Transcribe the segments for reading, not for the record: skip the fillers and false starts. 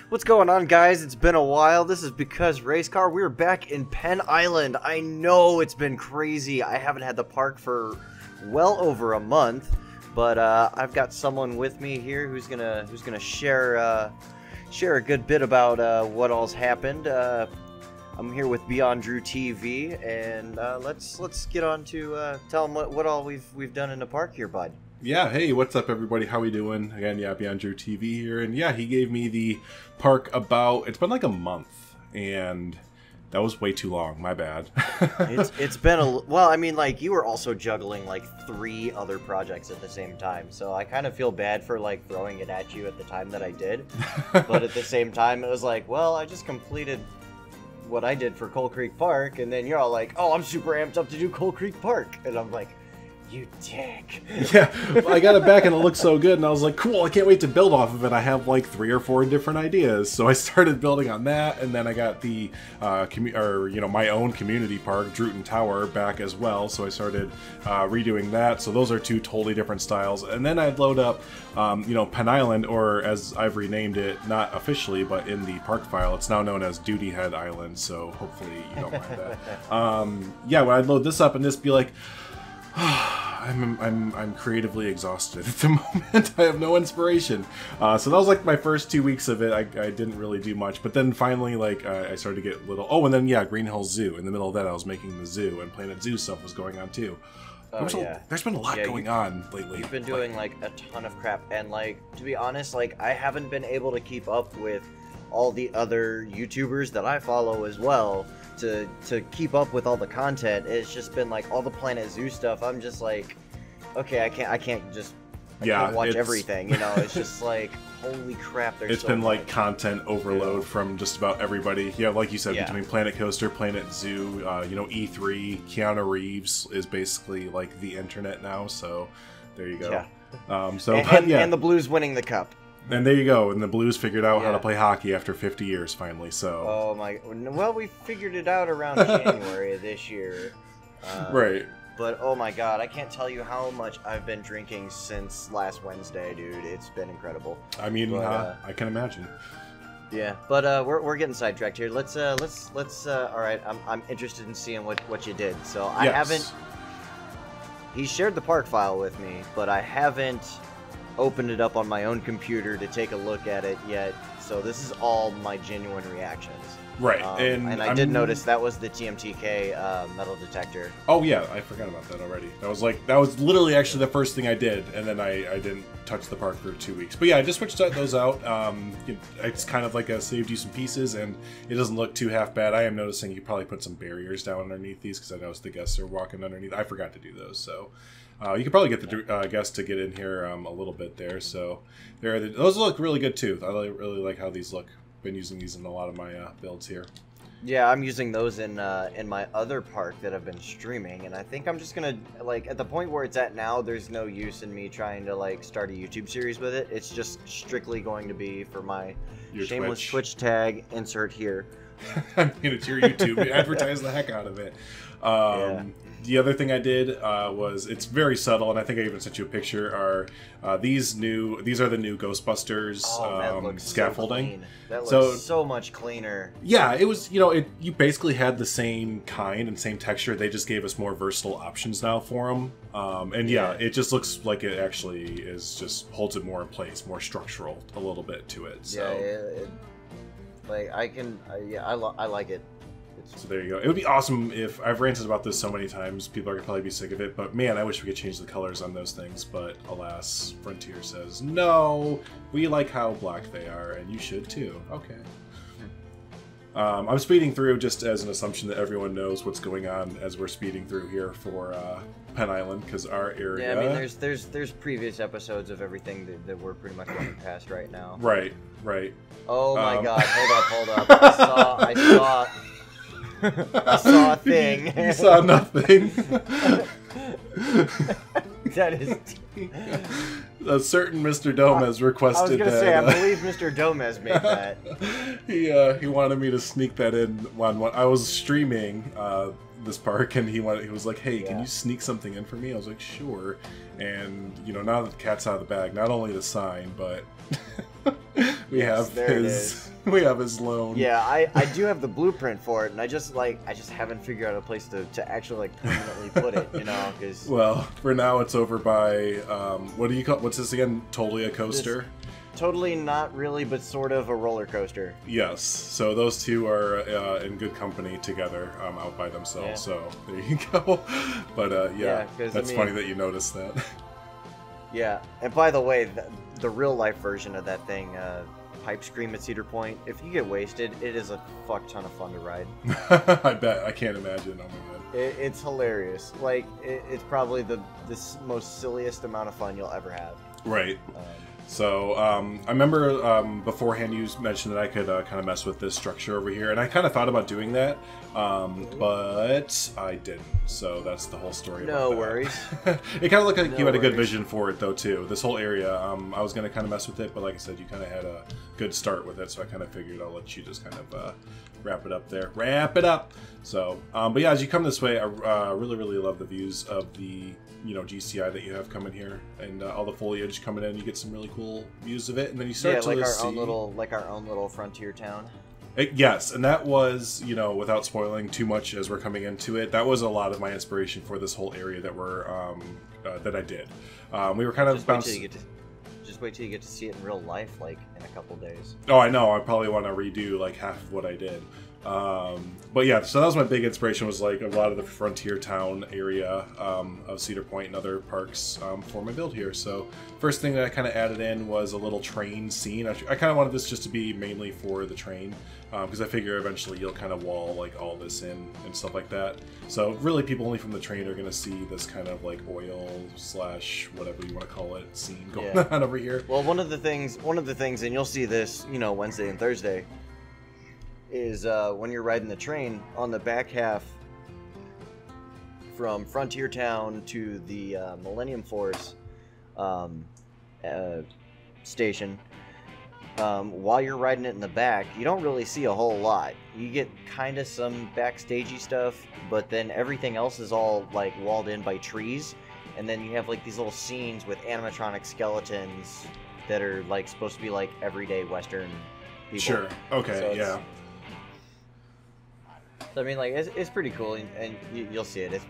What's going on, guys? It's been a while. This is Becauz Racecar. We're back in Penn Island. I know it's been crazy. I haven't had the park for well over a month, but I've got someone with me here who's gonna share a good bit about what all's happened. I'm here with BeyondDrewTV, and let's get on to tell them what all we've done in the park here, bud. Yeah, hey, what's up, everybody? How we doing? Again, yeah, BeyondDrewTV here, and yeah, he gave me the park it's been like a month, and that was way too long. My bad. it's been well, I mean, like, you were also juggling like 3 other projects at the same time, so I kind of feel bad for like throwing it at you at the time that I did, but at the same time, it was like, well, I just completed what I did for Coal Creek Park, and then you're all like, oh, I'm super amped up to do Coal Creek Park, and I'm like, you dick. Yeah, I got it back and it looked so good, and I was like, cool, I can't wait to build off of it. I have like 3 or 4 different ideas. So I started building on that, and then I got the my own community park, Drewton Tower, back as well. So I started redoing that. So those are 2 totally different styles. And then I'd load up Penn Island, or as I've renamed it, not officially, but in the park file, it's now known as Duty Head Island. So hopefully you don't mind that. Yeah, when I'd load this up and just be like, I'm creatively exhausted at the moment. I have no inspiration. So that was like my first 2 weeks of it. I didn't really do much, but then finally, like, I started to get little. Oh, and then yeah, Green Hills Zoo. In the middle of that, I was making the zoo, and Planet Zoo stuff was going on too. There's been a lot going on lately. You've been doing like a ton of crap, and like, to be honest, like, I haven't been able to keep up with all the other YouTubers that I follow as well. To keep up with all the content. It's just been like all the Planet Zoo stuff. I'm just like, okay, I can't watch everything, you know. It's just like, holy crap, there's so been much. Like content overload from just about everybody. Yeah, like you said, between Planet Coaster, Planet Zoo, E3, Keanu Reeves is basically like the internet now, so there you go. Yeah. And the Blues winning the cup. And there you go, and the Blues figured out how to play hockey after 50 years, finally, so... Oh my... Well, we figured it out around January of this year. Right. But, oh my god, I can't tell you how much I've been drinking since last Wednesday, dude. It's been incredible. I mean, I can imagine. Yeah, but we're getting sidetracked here. Let's all right, I'm interested in seeing what you did. So I haven't... He shared the park file with me, but I haven't opened it up on my own computer to take a look at it yet, so this is all my genuine reactions. Right, and I did notice that was the TMTK metal detector. Oh yeah, I forgot about that already. That was literally actually the first thing I did, and then I didn't touch the park for 2 weeks. But yeah, I just switched those out. It's kind of like a saved you some pieces, and it doesn't look too half bad. I am noticing you probably put some barriers down underneath these, because I noticed the guests are walking underneath. I forgot to do those, so... you could probably get the guests to get in here a little bit there. So those look really good too. I really like how these look. Been using these in a lot of my builds here. Yeah, I'm using those in my other park that I've been streaming, and I think I'm just gonna, like, at the point where it's at now, there's no use in me trying to like start a YouTube series with it. It's just strictly going to be for my shameless Twitch tag. Insert here. I mean, it's your YouTube. Advertise the heck out of it. The other thing I did was, it's very subtle, and I think I even sent you a picture, these are the new Ghostbusters scaffolding. That looks so much cleaner. Yeah, it was, you basically had the same kind and same texture. They just gave us more versatile options now for them. And yeah, it just looks like it actually just holds it more in place, more structural a little bit to it. So. Yeah, I like it. So there you go. It would be awesome if... I've ranted about this so many times, people are going to probably be sick of it, but man, I wish we could change the colors on those things, but alas, Frontier says, no, we like how black they are, and you should too. Okay. I'm speeding through just as an assumption that everyone knows what's going on as we're speeding through here for Penn Island, because our area... Yeah, I mean, there's previous episodes of everything that we're pretty much running past right now. Right. Oh my god, hold up. I saw... I saw a thing. You saw nothing. That is... A certain Mr. Domez requested I was gonna say, I believe Mr. Domez made that. He wanted me to sneak that in when I was streaming this park, and he was like, hey, can you sneak something in for me? I was like, sure. And, now that the cat's out of the bag, not only the sign, but we have his we have his loan. Yeah, I do have the blueprint for it, and I just haven't figured out a place to actually like permanently put it, you know, because well, for now it's over by what do you call, what's this again? Totally a coaster. Totally not really, but sort of a roller coaster. Yes, so those two are in good company together, out by themselves. Yeah. So there you go. But yeah, that's funny that you noticed that. Yeah, and by the way, the real life version of that thing, Pipe Scream at Cedar Point, if you get wasted, it is a fuck ton of fun to ride. I bet. I can't imagine. Oh my god. It's hilarious. Like, it's probably the most silliest amount of fun you'll ever have. Right. So I remember beforehand you mentioned that I could kind of mess with this structure over here, and I kind of thought about doing that, but I didn't. So that's the whole story. No worries. It kind of looked like you had a good vision for it, though, too. This whole area, I was going to kind of mess with it, but like I said, you kind of had a good start with it, so I kind of figured I'll let you just kind of wrap it up there. Wrap it up! So, but yeah, as you come this way, I really, really love the views of the GCI that you have coming here, and all the foliage coming in. You get some really cool views of it, and then you start to like see our own little frontier town. Yes, and that was, without spoiling too much as we're coming into it, that was a lot of my inspiration for this whole area that that I did. We were kind of bouncing. Just wait till you get to see it in real life, like in a couple days. Oh, I know. I probably want to redo like half of what I did. But yeah, so that was my big inspiration, was like a lot of the frontier town area of Cedar Point and other parks for my build here. So first thing that I kind of added in was a little train scene. I kind of wanted this just to be mainly for the train, because I figure eventually you'll kind of wall like all this in and stuff like that. So really people only from the train are going to see this kind of like oil / whatever you want to call it scene going on over here. Well, one of the things, and you'll see this, Wednesday and Thursday, is when you're riding the train, on the back half from Frontier Town to the Millennium Force station, while you're riding it in the back, you don't really see a whole lot. You get kind of some backstagey stuff, but then everything else is all like walled in by trees, and then you have like these little scenes with animatronic skeletons that are like supposed to be like everyday Western people. Sure. Okay. So yeah. So I mean, like it's pretty cool, and you'll see it. It's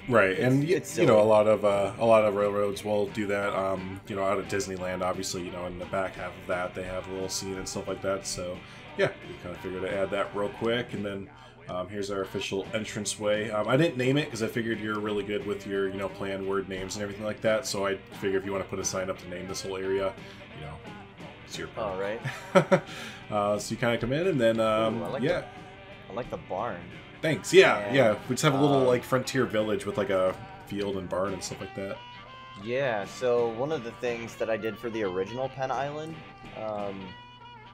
right, and a lot of railroads will do that. Out of Disneyland, obviously, in the back half of that, they have a little scene and stuff like that. So yeah, we kind of figured to add that real quick, and then here's our official entranceway. I didn't name it because I figured you're really good with your planned word names and everything like that. So I figure if you want to put a sign up to name this whole area, it's your part. All right. So you kind of come in, and then I like the barn. Thanks. Yeah. We just have a little like frontier village with like a field and barn and stuff like that. Yeah. So one of the things that I did for the original Penn Island,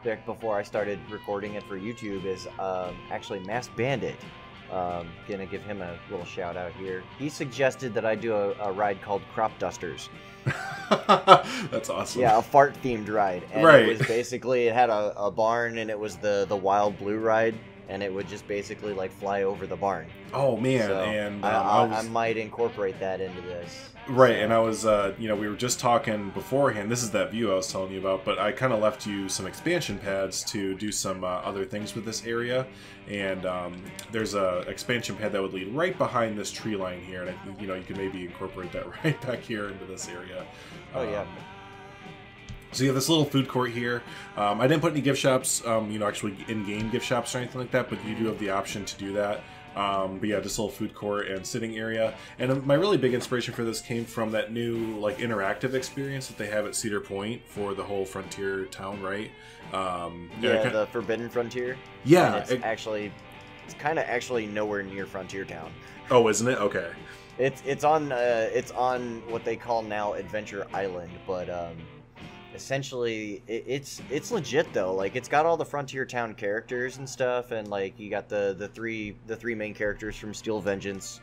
back before I started recording it for YouTube, is actually Masked Bandit. Gonna give him a little shout out here. He suggested that I do a ride called Crop Dusters. That's awesome. Yeah, a fart themed ride. And it was basically, it had a barn, and it was the Wild Blue ride. And it would just basically like fly over the barn. Oh man! So and I might incorporate that into this. Right, and I was, we were just talking beforehand. This is that view I was telling you about, but I kind of left you some expansion pads to do some other things with this area. And there's a expansion pad that would lead right behind this tree line here, and you can maybe incorporate that right back here into this area. Oh yeah. So you have this little food court here. I didn't put any gift shops, actually in-game gift shops or anything like that, but you do have the option to do that. But yeah, this little food court and sitting area. And my really big inspiration for this came from that new like interactive experience that they have at Cedar Point for the whole frontier town, right? The Forbidden Frontier. Yeah, and it's kind of actually nowhere near Frontier Town. Oh, isn't it? Okay. It's on what they call now Adventure Island, but essentially it's legit though. Like, it's got all the Frontier Town characters and stuff, and like you got the three main characters from Steel Vengeance.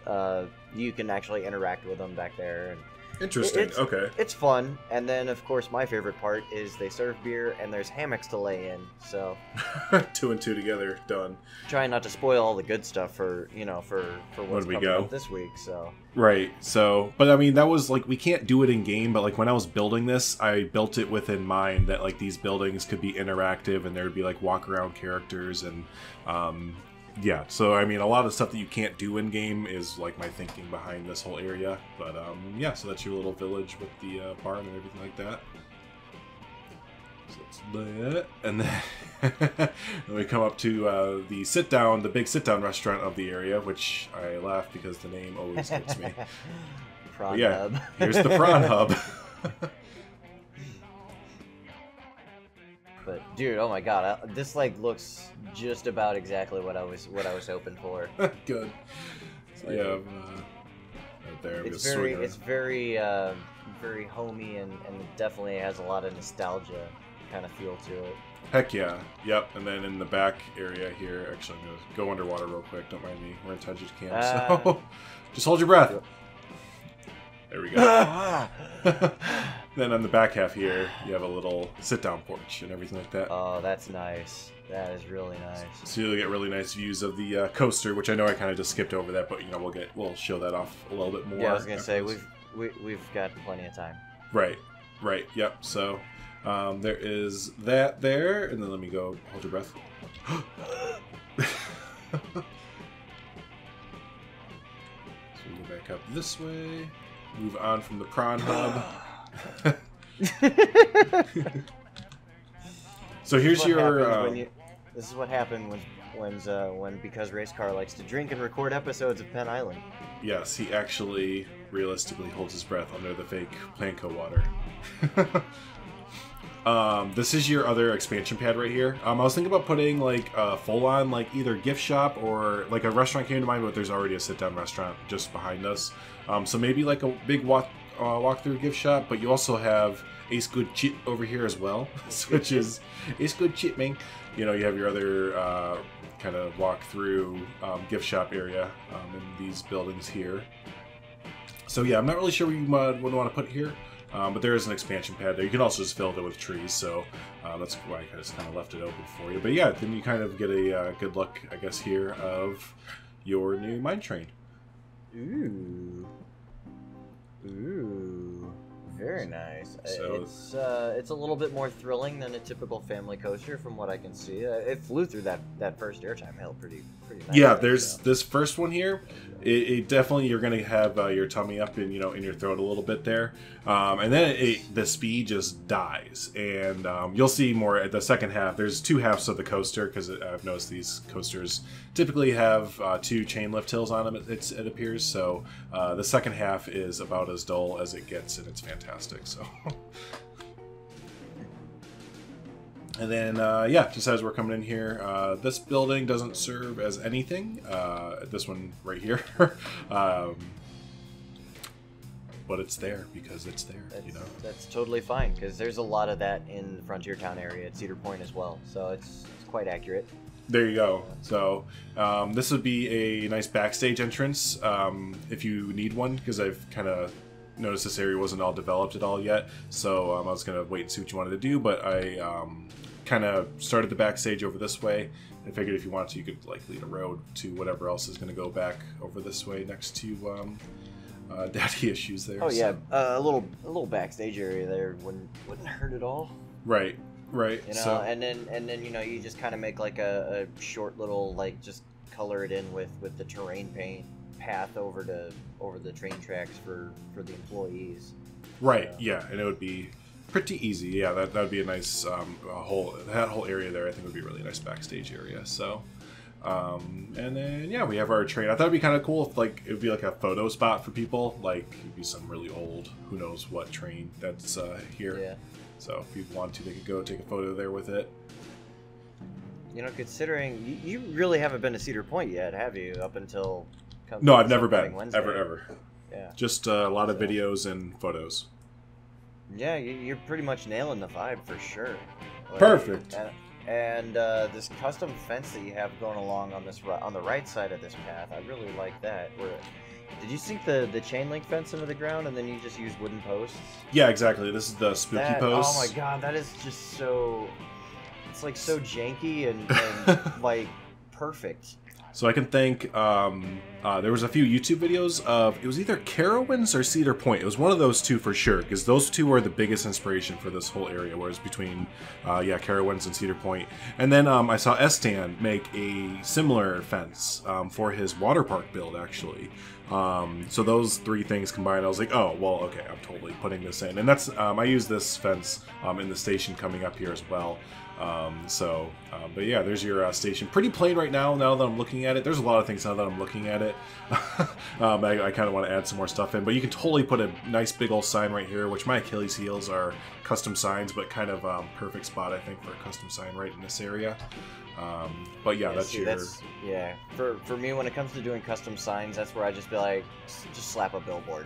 You can actually interact with them back there, and Interesting. Okay. It's fun, and then of course my favorite part is they serve beer and there's hammocks to lay in. So 2 and 2 together, done. Trying not to spoil all the good stuff for what's coming up this week. So right. So, but I mean, that was like we can't do it in game, but like when I was building this, I built it with in mind that like these buildings could be interactive and there would be like walk around characters and yeah, so I mean, a lot of the stuff that you can't do in game is like my thinking behind this whole area. But yeah, so that's your little village with the barn and everything like that. So that's that, and then then we come up to the big sit-down restaurant of the area, which I laugh because the name always gets me. Prawn Hub. Here's the Prawn Hub. But dude, oh my god, this like looks just about exactly what I was hoping for. Good. So yeah, right there. It's very very homey and definitely has a lot of nostalgia kind of feel to it. Heck yeah. Yep. And then in the back area here, actually I'm gonna go underwater real quick. Don't mind me. We're in Tudge's camp, so just hold your breath. There we go. Then on the back half here, you have a little sit-down porch and everything like that. Oh, that's nice. That is really nice. So you'll get really nice views of the coaster, which I know I kind of just skipped over that, but you know we'll show that off a little bit more. Yeah, I was gonna say we've got plenty of time. Right. Yep. So there is that there, and then let me go. Hold your breath. So we go back up this way. Move on from the Prawn Hub. So here's your. This is what happened when Becauz Racecar likes to drink and record episodes of Penn Island. Yes, he actually realistically holds his breath under the fake Planco water. This is your other expansion pad right here. I was thinking about putting like a full-on like either gift shop or like a restaurant came to mind, but there's already a sit-down restaurant just behind us. So maybe like a big walk-through gift shop, but you also have Ace Good Chit over here as well, which is Ace Good Chit, man. You know, you have your other kind of walk-through gift shop area in these buildings here. So yeah, I'm not really sure what you would want to put here. But there is an expansion pad there. You can also just fill it with trees, so that's why I just kind of left it open for you. But yeah, then you kind of get a good look, I guess, here of your new mine train. Ooh, very nice. So, it's a little bit more thrilling than a typical family coaster, from what I can see. It flew through that first airtime hill pretty nice. Yeah, there's this first one here. It definitely, you're gonna have your tummy up in in your throat a little bit there, and then the speed just dies, and you'll see more at the second half. There's two halves of the coaster because I've noticed these coasters typically have 2 chain lift hills on them. It appears so. The second half is about as dull as it gets, and it's fantastic. So. And then, yeah, just as we're coming in here, this building doesn't serve as anything. This one right here. But it's there because it's there, That's totally fine, because there's a lot of that in the Frontier Town area at Cedar Point as well. So it's quite accurate. There you go. So this would be a nice backstage entrance if you need one, because I've kind of noticed this area wasn't all developed at all yet. So I was going to wait and see what you wanted to do, but I kind of started the backstage over this way. I figured if you wanted to, you could like lead a road to whatever else is going to go back over this way next to daddy issues there. Oh yeah, a little backstage area there wouldn't hurt at all. Right. So, and then you just kind of make like a short little just color it in with the terrain paint path over the train tracks for the employees. Right. Yeah, and it would be pretty easy. Yeah, that would be a nice that whole area there. I think would be a really nice backstage area. So, and then yeah, we have our train. I thought it'd be kind of cool if it would be like a photo spot for people. Like it'd be some really old, who knows what train that's here. Yeah. So if people want to, they could go take a photo there with it. Considering you really haven't been to Cedar Point yet, have you? Up until no, I've never been. Wednesday. Ever. Yeah. Just a lot of videos and photos. Yeah, you're pretty much nailing the vibe for sure. Perfect. And this custom fence that you have going along on the right side of this path, I really like that. Where Did you sink the chain link fence into the ground and then you just use wooden posts? Yeah, exactly. This is the spooky post. Oh my god, that is just so... It's like so janky and like perfect. So I can thank, there was a few YouTube videos of, it was either Carowinds or Cedar Point. It was one of those two for sure, because those two are the biggest inspiration for this whole area, whereas between, Carowinds and Cedar Point. And then I saw Estan make a similar fence for his water park build, actually. So those three things combined, I was like, oh, well, okay, I'm totally putting this in. And that's, I use this fence in the station coming up here as well. But yeah, there's your station. Pretty plain right now that I'm looking at it. There's a lot of things now that I'm looking at it. I kind of want to add some more stuff in, but you can totally put a nice big old sign right here, which my Achilles heels are custom signs, but kind of perfect spot, I think, for a custom sign right in this area. But yeah, yeah, for me, when it comes to doing custom signs, that's where I just be like, just slap a billboard.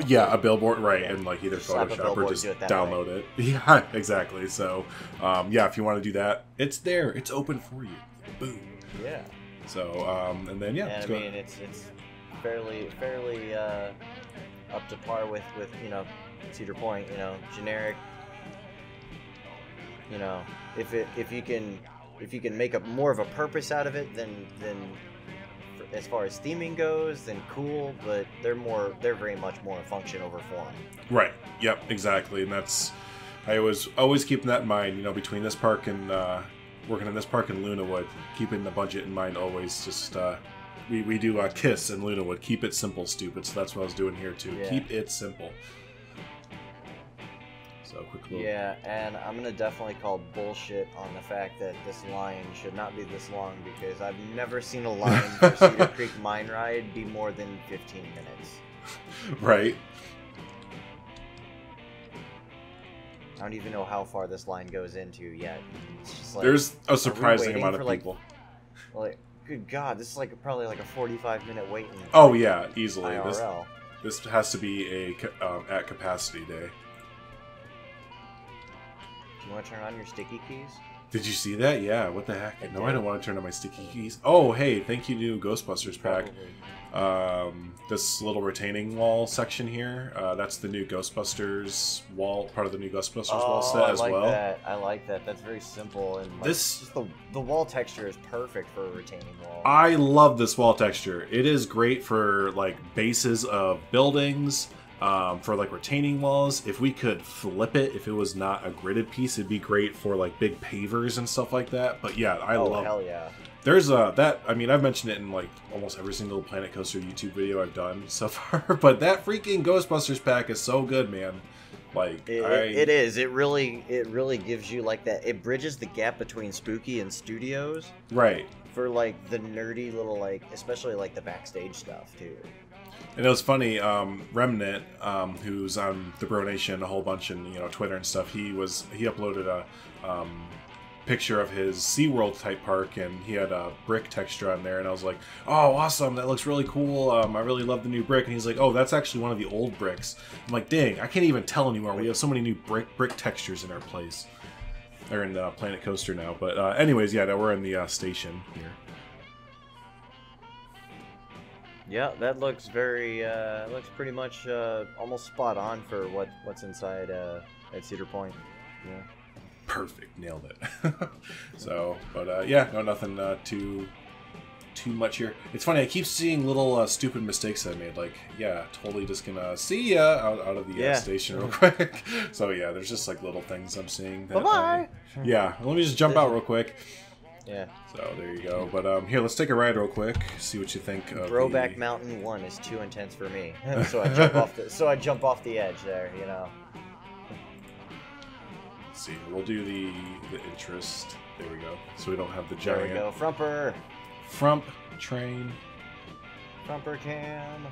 Yeah, a billboard, right, yeah. And like either just Photoshop or just download it. Yeah, exactly. So, yeah, if you want to do that, it's there. It's open for you. Boom. Yeah. So, and then yeah. And I mean, it's fairly up to par with Cedar Point. Generic. If you can make more of a purpose out of it, then as far as theming goes, then cool, but they're very much more a function over form. Right. Yep. Exactly. And I was always keeping that in mind. Between this park and working in this park in Lunawood, keeping the budget in mind always. Just we do KISS in Lunawood. Keep it simple, stupid. So that's what I was doing here too. Yeah. Keep it simple. So quick little... Yeah, and I'm gonna definitely call bullshit on the fact that this line should not be this long, because I've never seen a line for Cedar Creek Mine Ride be more than 15 minutes. Right. I don't even know how far this line goes into yet. It's just like, there's a surprising amount of people. Like, good God, this is probably like a 45-minute wait. Oh yeah, easily. IRL. This has to be a at capacity day. Do you want to turn on your sticky keys? Did you see that? Yeah, what the heck? I don't want to turn on my sticky keys. Oh, hey, thank you, new Ghostbusters pack. This little retaining wall section here, that's the new Ghostbusters wall, part of the new Ghostbusters wall set as well. I like that. That's very simple. And just the wall texture is perfect for a retaining wall. I love this wall texture. It is great for bases of buildings. For retaining walls. If we could flip it, if it was not a gridded piece, it'd be great for big pavers and stuff like that. But yeah, I love. Hell yeah! There's I've mentioned it in almost every single Planet Coaster YouTube video I've done so far. But that freaking Ghostbusters pack is so good, man. It is. It really gives you that. It bridges the gap between Spooky and Studios. Right. For the nerdy little especially the backstage stuff too. And it was funny, Remnant, who's on the Bro Nation a whole bunch and Twitter and stuff, he uploaded a picture of his SeaWorld type park, and he had a brick texture on there, and I was like, oh, awesome, that looks really cool, I really love the new brick, and he's like, oh, that's actually one of the old bricks. I'm like, dang, I can't even tell anymore, we have so many new brick textures in our place. They're in the Planet Coaster now, but anyways, yeah, we're in the station here. Yeah, that looks looks pretty much almost spot on for what's inside at Cedar Point. Yeah. Perfect, nailed it. So, but yeah, no, nothing too much here. It's funny, I keep seeing little stupid mistakes I made. Yeah, totally just gonna see ya out of the station real quick. So yeah, there's just little things I'm seeing. That, bye-bye! Yeah, let me just jump out real quick. Yeah. So there you go. But here, let's take a ride real quick. See what you think of Throwback Mountain 1 is too intense for me. So I jump off the edge there, Let's see. We'll do the interest. There we go. So we don't have the giant. There we go. Frumper. Frump train. Frumper cam.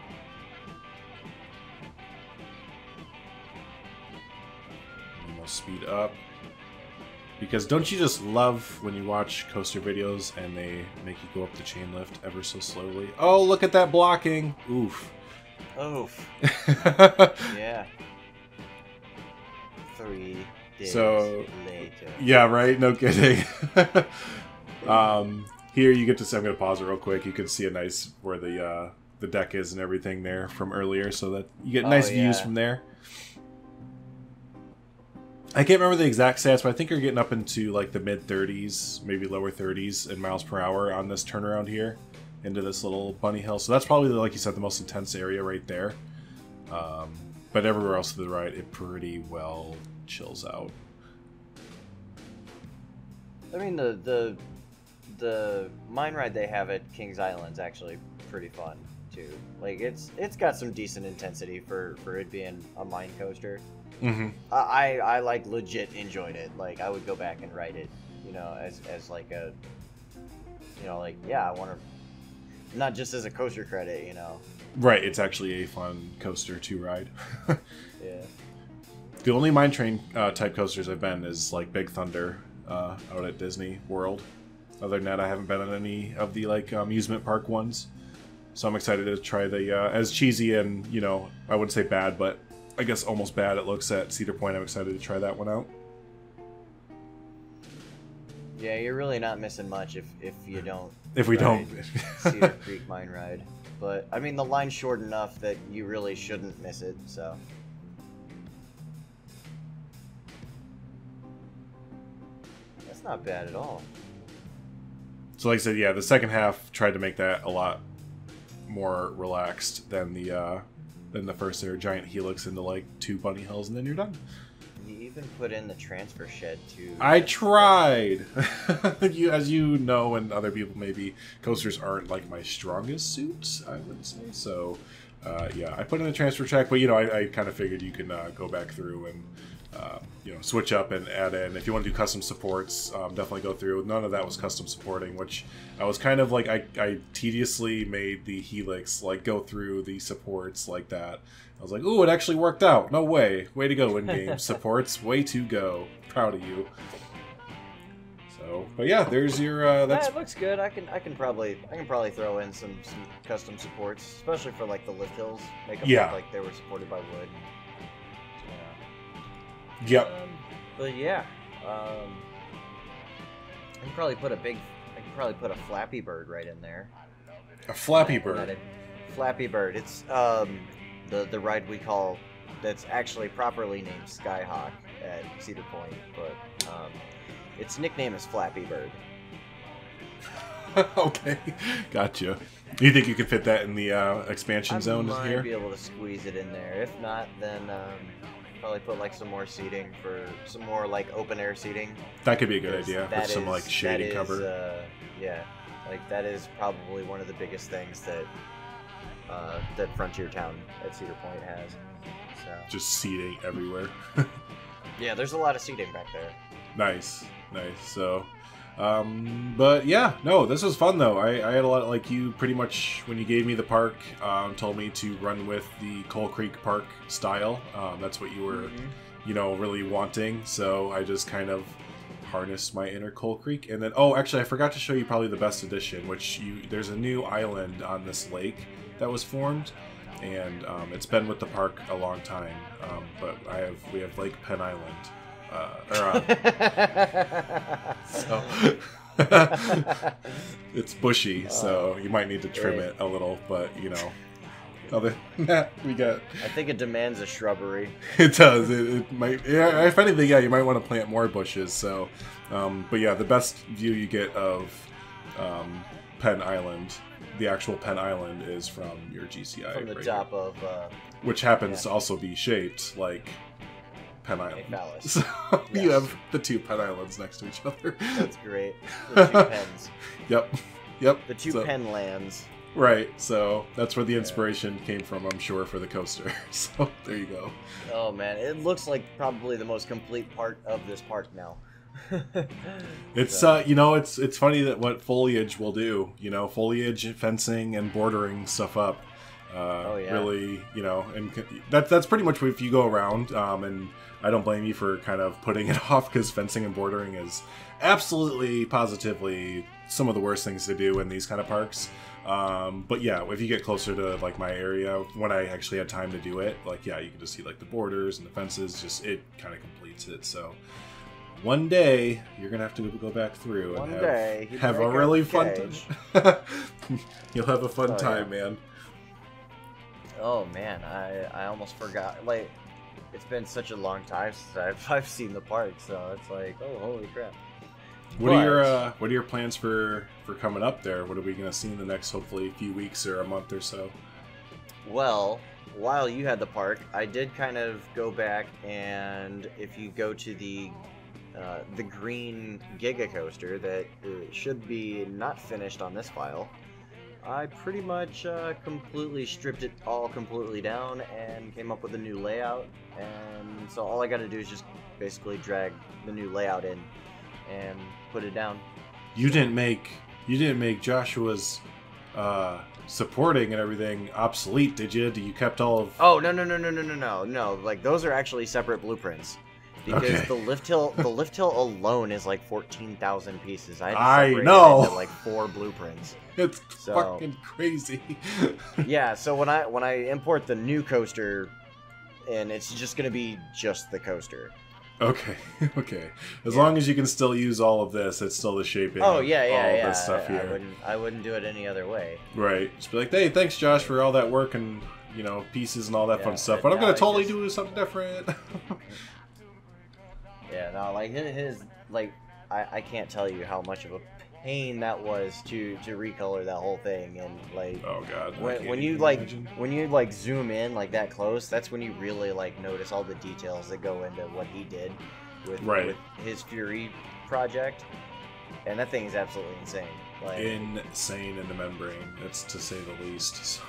And we'll speed up. Because don't you just love when you watch coaster videos and they make you go up the chain lift ever so slowly? Oh, look at that blocking! Oof. Oof. Yeah. 3 days later. Yeah, right? No kidding. Here you get to see, I'm going to pause it real quick. You can see a nice, where the the deck is and everything there from earlier, so that you get nice views from there. I can't remember the exact stats, but I think you're getting up into like the mid 30s, maybe lower 30s in miles per hour on this turnaround here into this little bunny hill. So that's probably, like you said, the most intense area right there. But everywhere else to the right, it pretty well chills out. I mean, the mine ride they have at Kings Island is actually pretty fun too. Like it's got some decent intensity for it being a mine coaster. Mm-hmm. I like legit enjoyed it. Like I would go back and ride it, you know, as like a, you know, like yeah, I want to, not just as a coaster credit, you know. Right, it's actually a fun coaster to ride. Yeah. The only mine train type coasters I've been is like Big Thunder out at Disney World. Other than that, I haven't been on any of the like amusement park ones. So I'm excited to try the as cheesy and, you know, I wouldn't say bad, but I guess almost bad it looks at Cedar Point. I'm excited to try that one out. Yeah, you're really not missing much if you don't. If we don't. Cedar Creek mine ride. But, I mean, the line's short enough that you really shouldn't miss it, so. That's not bad at all. So like I said, yeah, the second half tried to make that a lot more relaxed than the first there. Giant helix into like 2 bunny hills and then you're done. You even put in the transfer shed too. I tried. As you know, and other people maybe, coasters aren't like my strongest suit, I would say. So yeah, I put in a transfer check, but you know, I kind of figured you can go back through and you know, switch up and add in. If you want to do custom supports, definitely go through. None of that was custom supporting, which I was kind of like, I tediously made the helix like go through the supports like that. I was like, ooh, it actually worked out. No way. Way to go, in-game supports. Way to go. Proud of you. So, but yeah, there's your. That's. It looks good. I can probably throw in some custom supports, especially for like the lift hills. Make them look like they were supported by wood. Yep. But yeah, I can probably put a Flappy Bird right in there. A Flappy Bird. Flappy Bird. It's the ride we call, that's actually properly named Skyhawk at Cedar Point, but its nickname is Flappy Bird. Okay, gotcha. You think you could fit that in the expansion zone here? I might be able to squeeze it in there. If not, then probably put like some more seating for some more like open air seating. That could be a good idea with some like shading cover. Yeah, like that is probably one of the biggest things that that Frontier Town at Cedar Point has. So just seating everywhere. Yeah, there's a lot of seating back there. Nice. So, but yeah, no, this was fun though. I had a lot, like you pretty much, when you gave me the park, told me to run with the Coal Creek Park style. That's what you were, you know, really wanting. So I just kind of harnessed my inner Coal Creek. And then, oh, actually, I forgot to show you probably the best addition, which there's a new island on this lake that was formed. And it's been with the park a long time. But we have Lake Penn Island. So it's bushy, so you might need to trim it a little, but you know, other than that, we got. I think it demands a shrubbery. It does. It might. Yeah, if anything, yeah, you might want to plant more bushes. So, but yeah, the best view you get of Penn Island, the actual Penn Island, is from your GCI. From the top here. Of. Which happens to also be shaped like Penn Island. So yes. You have the 2 Penn Islands next to each other. That's great. The 2 Penns. Yep. The 2 Penn lands. Right. So that's where the inspiration came from, I'm sure, for the coaster. So there you go. Oh man, it looks like probably the most complete part of this park now. It's you know, it's funny that what foliage will do. You know, foliage, fencing, and bordering stuff up. Really, you know, and that's pretty much if you go around, and I don't blame you for kind of putting it off, because fencing and bordering is absolutely, positively some of the worst things to do in these kind of parks. But yeah, if you get closer to like my area, when I actually had time to do it, like yeah, you can just see like the borders and the fences, just it kind of completes it. So one day you're gonna have to go back through and have a really fun time. You'll have a fun time, man. Oh man, I almost forgot. Like, it's been such a long time since I've seen the park, so it's like, oh, holy crap. What are your plans for coming up there? What are we gonna see in the next, hopefully, few weeks or a month or so? Well, while you had the park, I did kind of go back, and if you go to the green Giga Coaster that should be not finished on this file, I pretty much completely stripped it all completely down and came up with a new layout. And so all I got to do is just basically drag the new layout in and put it down. You didn't make Joshua's supporting and everything obsolete, did you? You kept all of... Oh, no. Like, those are actually separate blueprints. Because okay. the lift hill alone is like 14,000 pieces. I know. It into like 4 blueprints. It's fucking crazy. Yeah, so when I import the new coaster, and it's just gonna be just the coaster. Okay. As long as you can still use all of this, it's still the shaping. Oh of yeah. This stuff here. I wouldn't do it any other way. Right. Just be like, hey, thanks, Josh, for all that work and pieces and all that fun stuff. But I'm gonna totally do something different. Yeah, no, like his like I can't tell you how much of a pain that was to recolor that whole thing. And like, oh god, when you zoom in like that close, that's when you really like notice all the details that go into what he did with his Fury project. And that thing is absolutely insane. Like, insane in the membrane, that's to say the least.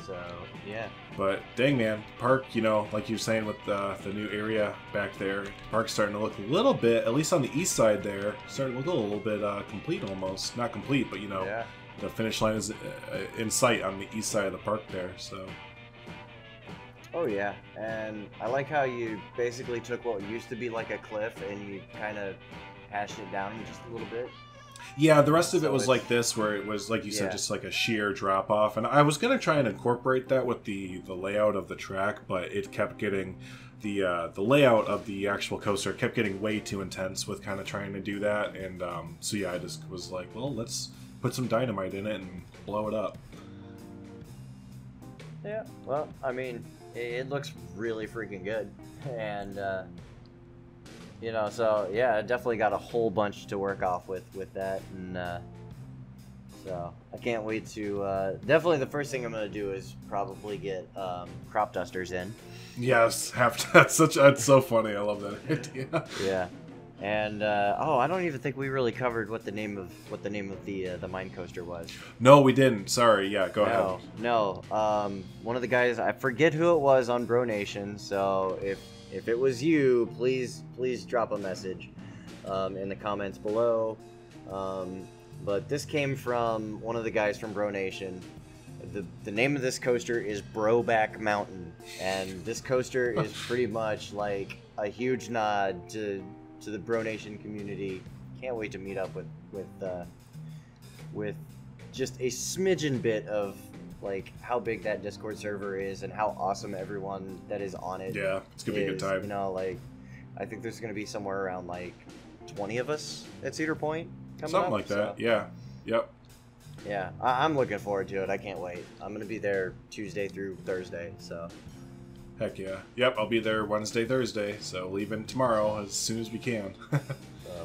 So yeah. But dang man, park, like you were saying with the new area back there, park's starting to look a little bit, at least on the east side there, starting to look a little bit complete almost. Not complete, but yeah. The finish line is in sight on the east side of the park there, so. Oh yeah, and I like how you basically took what used to be like a cliff and you kind of hashed it down just a little bit. Yeah, the rest of it was like this, where it was, like you said, just like a sheer drop-off. And I was going to try and incorporate that with the layout of the track, but it kept getting... The layout of the actual coaster kept getting way too intense with kind of trying to do that. And so yeah, I just was like, well, let's put some dynamite in it and blow it up. Yeah, well, I mean, it looks really freaking good. And... so yeah, I definitely got a whole bunch to work off with that, and so I can't wait to. Definitely, the first thing I'm gonna do is probably get crop dusters in. Yes, have to. That's so funny. I love that idea. Yeah, and I don't even think we really covered what the name of the mine coaster was. No, we didn't. Sorry. Yeah, go ahead. No. One of the guys, I forget who it was on Bro Nation. So if it was you, please drop a message in the comments below. But this came from one of the guys from Bro Nation. The name of this coaster is Broback Mountain, and this coaster is pretty much like a huge nod to the Bro Nation community. Can't wait to meet up with just a smidgen bit of like how big that Discord server is and how awesome everyone that is on it. Yeah, it's gonna be a good time. Like I think there's gonna be somewhere around like 20 of us at Cedar Point coming something up, like that. So. Yeah. Yep. Yeah, I'm looking forward to it. I can't wait. I'm gonna be there Tuesday through Thursday. So. Heck yeah. Yep, I'll be there Wednesday, Thursday. So leaving tomorrow as soon as we can. Oh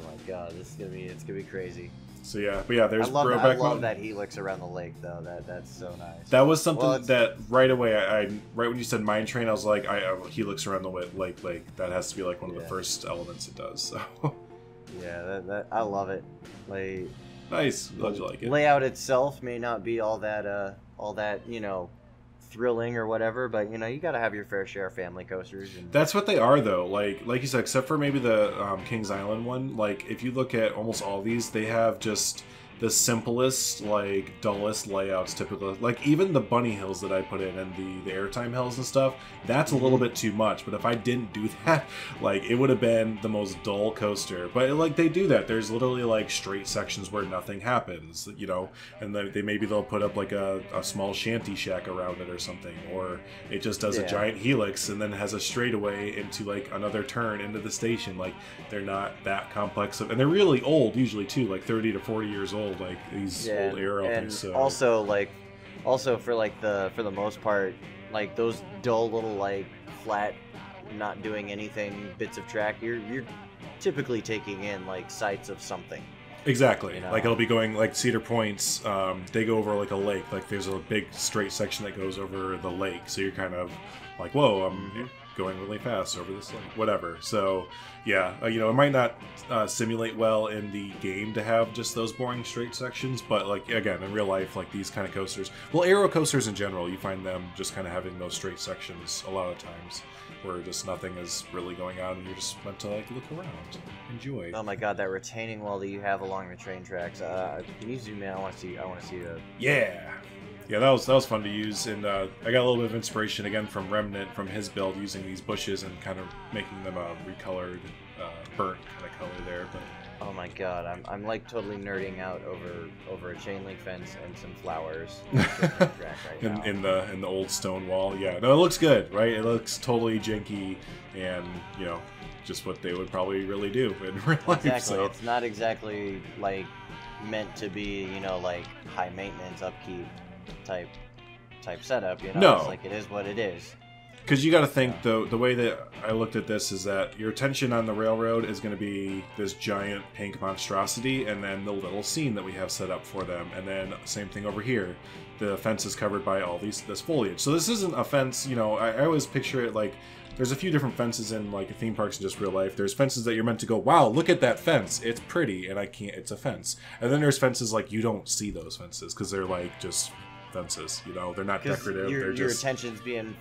my god, it's gonna be crazy. So yeah, but yeah, there's Broback Mountain. I love that helix around the lake, though. That's so nice. That was something that right away, I right when you said mine train, I was like, helix around the lake. That has to be like one of the first elements it does. So. Yeah, that I love it. Like. Nice. Glad you like it. Layout itself may not be all that thrilling or whatever, but you gotta have your fair share of family coasters. And... That's what they are, though. Like you said, except for maybe the Kings Island one. Like if you look at almost all these, they have just the simplest, like dullest layouts. Typically, like even the bunny hills that I put in and the airtime hills and stuff. That's a little bit too much. But if I didn't do that, like it would have been the most dull coaster. But like they do that. There's literally like straight sections where nothing happens, and then they'll put up like a small shanty shack around it or something, or it just does a giant helix and then has a straightaway into like another turn into the station. Like they're not that complex, and they're really old usually too, like 30 to 40 years old. Like these old aero things. So. Also, like Also, for like for the most part, like those dull little like flat, not doing anything bits of track, you're typically taking in like sights of something. Exactly. You know? Like it'll be going like Cedar Points. They go over like a lake. Like there's a big straight section that goes over the lake. So you're kind of like, whoa, I'm going really fast over this lake. Whatever. So yeah, you know, it might not simulate well in the game to have just those boring straight sections, but like again, in real life, like these kind of coasters, well, aero coasters in general, you find them just kind of having those straight sections a lot of times, where just nothing is really going on, and you're just meant to like look around, enjoy. Oh my god, that retaining wall that you have along the train tracks. Can you zoom in? I want to see that. Yeah, that was fun to use, and I got a little bit of inspiration again from Remnant, from his build, using these bushes and kind of making them a recolored, burnt kind of color there. But oh my god, I'm like totally nerding out over a chain link fence and some flowers in the old stone wall. Yeah, no, it looks good, right? It looks totally janky, and you know, just what they would probably really do in real life. Exactly, so. It's not exactly like meant to be, you know, like high maintenance upkeep type setup. You know, no. It's like it is what it is. Because you got to think, though, the way that I looked at this is that your attention on the railroad is going to be this giant pink monstrosity, and then the little scene that we have set up for them, and then same thing over here. The fence is covered by all this foliage. So this isn't a fence, you know, I always picture it like, there's a few different fences in like theme parks and just real life. There's fences that you're meant to go, wow, look at that fence. It's pretty, and I can't, it's a fence. And then there's fences like you don't see those fences because they're like just fences, you know, they're not decorative. Your just... attention's being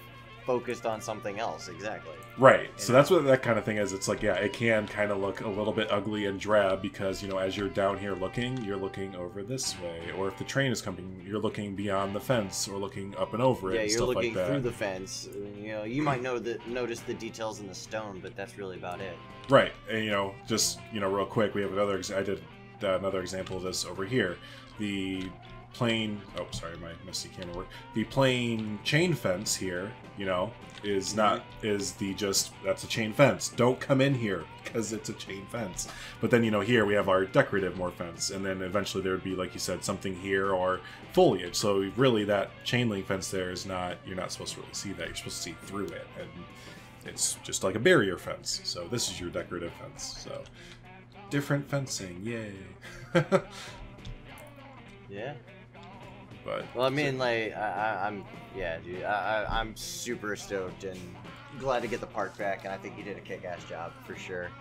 focused on something else, exactly. Right. So that's what that kind of thing is. It's like, yeah, it can kind of look a little bit ugly and drab because, you know, as you're down here looking, you're looking over this way. Or if the train is coming, you're looking beyond the fence or looking up and over it and stuff like that. Yeah, you're looking through the fence. You know, you might notice the details in the stone, but that's really about it. Right. And, you know, just, you know, real quick, we have another, I did another example of this over here. The plain, oh, sorry, my messy camera work. The plain chain fence here, you know, is not, that's a chain fence. Don't come in here because it's a chain fence. But then, you know, here we have our decorative more fence, and then eventually there would be, like you said, something here or foliage. So really that chain link fence there is not, you're not supposed to really see that. You're supposed to see through it, and it's just like a barrier fence. So this is your decorative fence. So different fencing, yay. Yeah. But, well, I mean, like, I'm super stoked and glad to get the park back, and I think you did a kick-ass job for sure.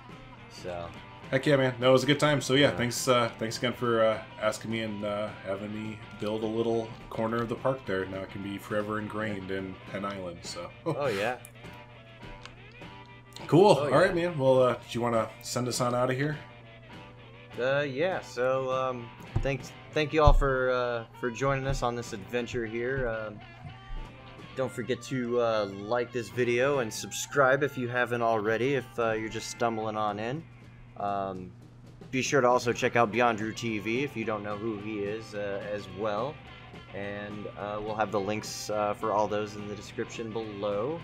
So. Heck yeah, man! No, it was a good time. So yeah, thanks again for asking me and having me build a little corner of the park there. Now it can be forever ingrained in Penn Island. So. Oh yeah. Cool. All right, man. Well, do you want to send us on out of here? Yeah. So, Thank you all for joining us on this adventure here. Don't forget to like this video and subscribe if you haven't already, if you're just stumbling on in. Be sure to also check out BeyondDrewTV if you don't know who he is as well. And we'll have the links for all those in the description below.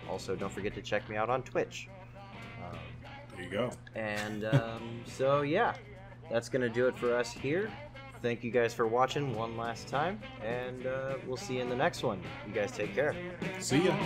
Also, don't forget to check me out on Twitch. There you go. And so, yeah, that's going to do it for us here. Thank you guys for watching one last time, and we'll see you in the next one. You guys take care. See ya.